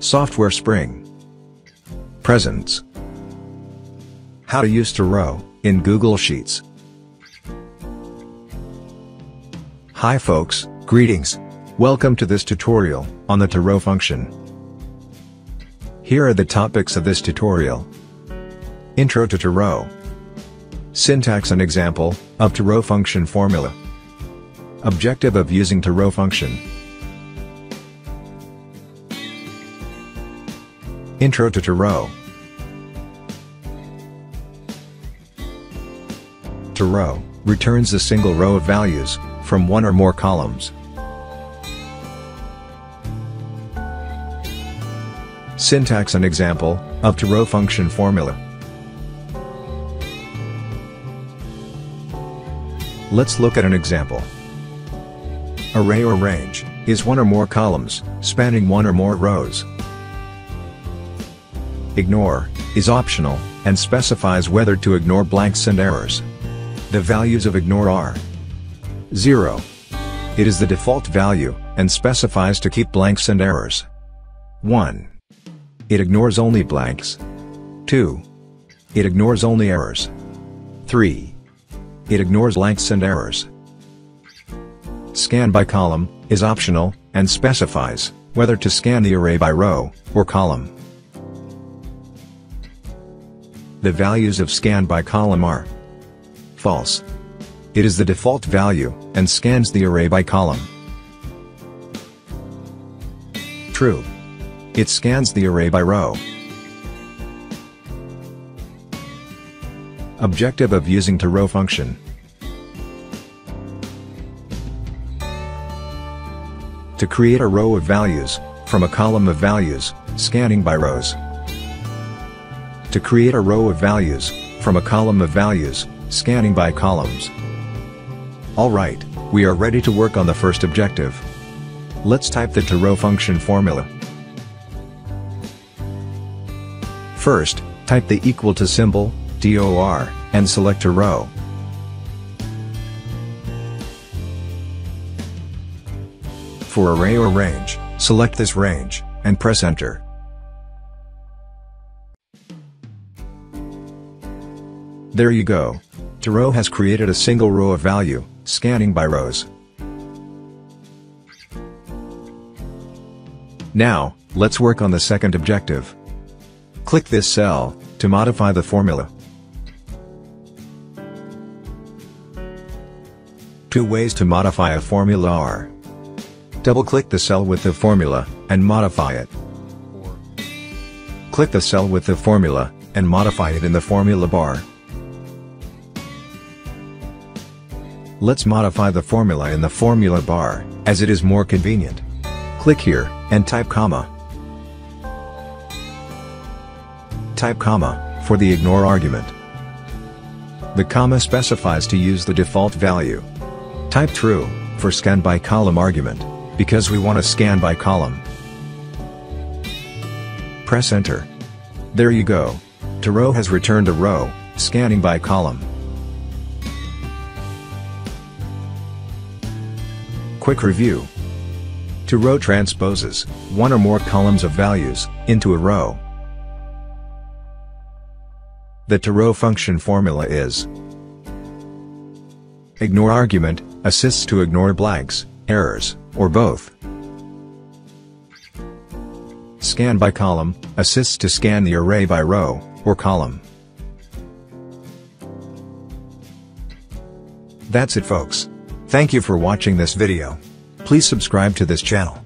Software Spring. Presents. How to use TOROW in Google Sheets. Hi folks, greetings. Welcome to this tutorial on the TOROW function. Here are the topics of this tutorial. Intro to TOROW. Syntax and example of TOROW function formula. Objective of using TOROW function. Intro to TOROW. TOROW returns a single row of values from one or more columns. Syntax and example of TOROW function formula. Let's look at an example. Array or range is one or more columns spanning one or more rows. Ignore is optional and specifies whether to ignore blanks and errors. The values of ignore are 0. It is the default value and specifies to keep blanks and errors. 1. It ignores only blanks. 2. It ignores only errors. 3. It ignores blanks and errors. Scan by column is optional and specifies whether to scan the array by row or column. The values of scan by column are false. It is the default value and scans the array by column. True. It scans the array by row. Objective of using TOROW function. To create a row of values from a column of values, scanning by rows. To create a row of values from a column of values, scanning by columns. Alright, we are ready to work on the first objective. Let's type the TOROW function formula. First, type the equal to symbol, TOR, and select TOROW. For array or range, select this range, and press enter. There you go. TOROW has created a single row of value, scanning by rows. Now, let's work on the second objective. Click this cell to modify the formula. Two ways to modify a formula are: double-click the cell with the formula and modify it. Click the cell with the formula and modify it in the formula bar. Let's modify the formula in the formula bar, as it is more convenient. Click here and type comma. Type comma for the ignore argument. The comma specifies to use the default value. Type true for scan by column argument, because we want to scan by column. Press enter. There you go. TOROW has returned a row, scanning by column. Quick review. TOROW transposes one or more columns of values into a row. The TOROW function formula is: ignore argument assists to ignore blanks, errors, or both. Scan by column assists to scan the array by row or column. That's it folks. Thank you for watching this video. Please subscribe to this channel.